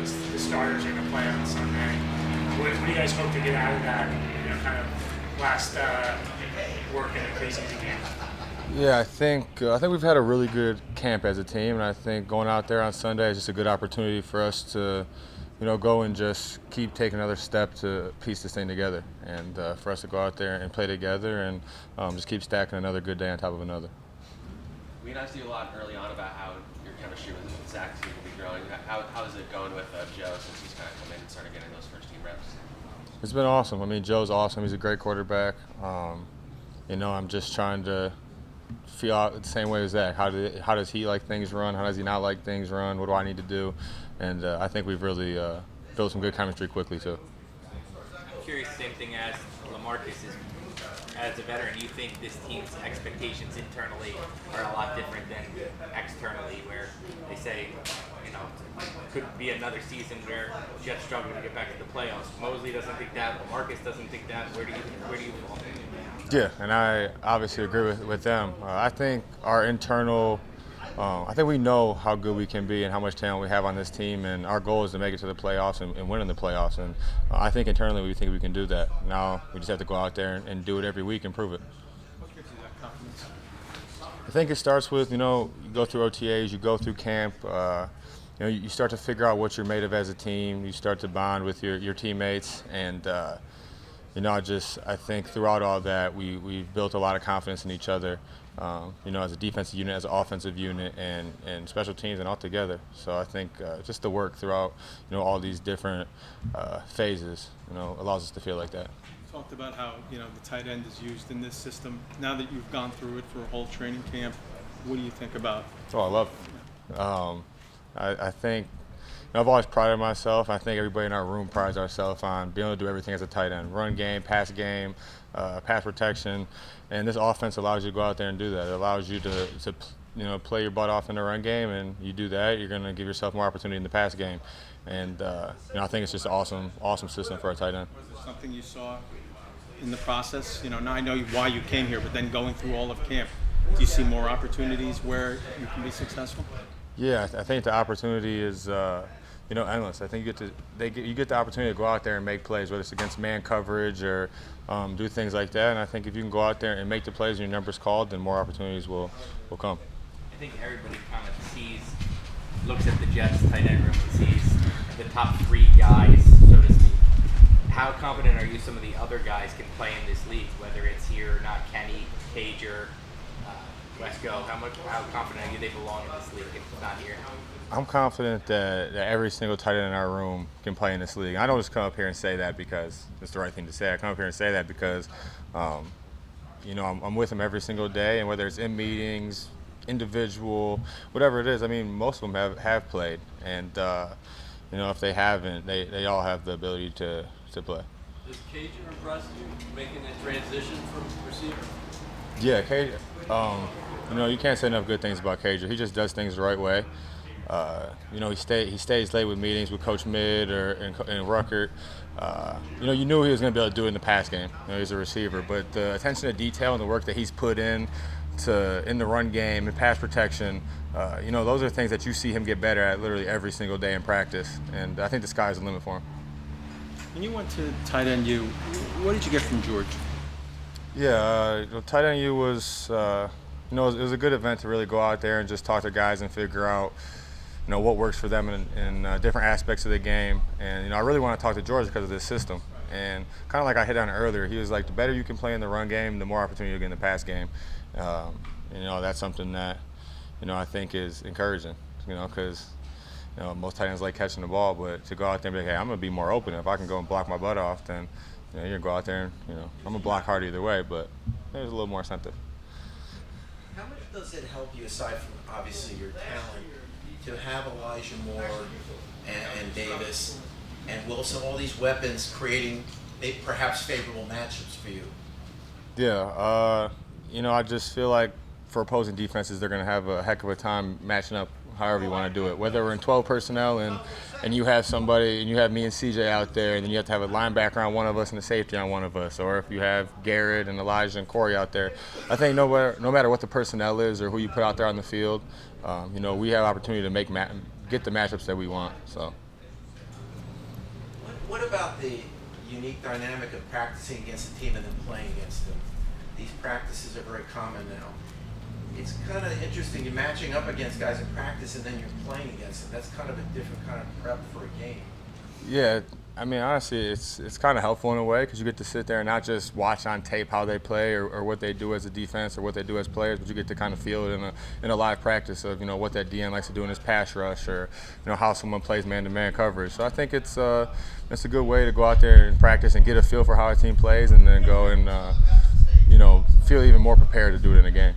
the starters are going to play on Sunday. What do you guys hope to get out of that, kind of last work in the preseason game? Yeah, I think we've had a really good camp as a team, and I think going out there on Sunday is just a good opportunity for us to, go and just keep taking another step to piece this thing together, and for us to go out there and play together and just keep stacking another good day on top of another. We asked you a lot early on about how your chemistry with Zach seemed to be growing. How is it going with Joe since he's kind of come in and started getting those first team reps? It's been awesome. I mean, Joe's awesome. He's a great quarterback. I'm just trying to feel out the same way as Zach. How does he like things run? How does he not like things run? What do I need to do? And I think we've really built some good chemistry quickly too. I'm curious, same thing as LaMarcus is. As a veteran, you think this team's expectations internally are a lot different than externally, where they say, could be another season where Jets struggle to get back to the playoffs. Mosley doesn't think that. LaMarcus doesn't think that. Where do you fall? Yeah, and I obviously agree with them. I think our internal, I think we know how good we can be and how much talent we have on this team, and our goal is to make it to the playoffs and win in the playoffs. And I think internally we think we can do that. Now we just have to go out there and do it every week and prove it. What gives you that confidence? I think it starts with, you go through OTAs, you go through camp, you start to figure out what you're made of as a team. You start to bond with your teammates, and I think throughout all that, we've built a lot of confidence in each other, as a defensive unit, as an offensive unit, and special teams and all together. So I think just the work throughout, all these different phases, allows us to feel like that. You talked about how, the tight end is used in this system. Now that you've gone through it for a whole training camp, what do you think about? Oh, I love it. I think I've always prided myself. I think everybody in our room prides ourselves on being able to do everything as a tight end: run game, pass protection, and this offense allows you to go out there and do that. It allows you to play your butt off in the run game, and you do that, you're going to give yourself more opportunity in the pass game. And I think it's just an awesome system for a tight end. Was there something you saw in the process? Now I know why you came here, but then going through all of camp, do you see more opportunities where you can be successful? Yeah, I think the opportunity is endless. I think you get the opportunity to go out there and make plays, whether it's against man coverage or do things like that. And I think if you can go out there and make the plays and your number's called, then more opportunities will come. I think everybody kind of looks at the Jets tight end room and sees the top three guys, so to speak. How confident are you some of the other guys can play in this league, whether it's here or not? Kenny, Cager, Wesco, how confident are you they belong in this league if it's not here? I'm confident that every single tight end in our room can play in this league. I don't just come up here and say that because it's the right thing to say. I come up here and say that because, I'm with them every single day, and whether it's in meetings, individual, whatever it is, I mean, most of them have played, and if they haven't, they all have the ability to play. Does Cager impress you making that transition from receiver? Yeah, Cager. You can't say enough good things about Cager. He just does things the right way. He stays late with meetings with Coach Mid and Ruckert. You knew he was going to be able to do it in the pass game. He's a receiver, but the attention to detail and the work that he's put in the run game and pass protection, those are things that you see him get better at literally every single day in practice. And I think the sky's the limit for him. When you went to tight end U, what did you get from George? Yeah, tight end U was, it was a good event to really go out there and just talk to guys and figure out, what works for them in different aspects of the game. And, I really want to talk to George because of this system. And kind of like I hit on earlier, he was like, the better you can play in the run game, the more opportunity you get in the pass game. That's something that, I think is encouraging, because, most tight ends like catching the ball, but to go out there and be like, hey, I'm going to be more open. If I can go and block my butt off, then, you're going to go out there and, I'm going to block hard either way, but there's a little more incentive. How much does it help you, aside from obviously your talent, to have Elijah Moore and Davis and Wilson, all these weapons creating perhaps favorable matchups for you? Yeah, I just feel like for opposing defenses, they're going to have a heck of a time matching up however you want to do it. Whether we're in 12 personnel and you have somebody, and you have me and CJ out there, and then you have to have a linebacker on one of us and a safety on one of us, or if you have Garrett and Elijah and Corey out there, I think no matter what the personnel is or who you put out there on the field, we have opportunity to get the matchups that we want. So. What about the unique dynamic of practicing against a team and then playing against them? These practices are very common now. It's kind of interesting. You're matching up against guys in practice and then you're playing against them. That's kind of a different kind of prep for a game. Yeah, I mean, honestly, it's kind of helpful in a way because you get to sit there and not just watch on tape how they play or what they do as a defense or what they do as players, but you get to kind of feel it in a live practice of, you know, what that DN likes to do in his pass rush or, you know, how someone plays man-to-man coverage. So I think it's a good way to go out there and practice and get a feel for how a team plays and then go and, you know, feel even more prepared to do it in a game.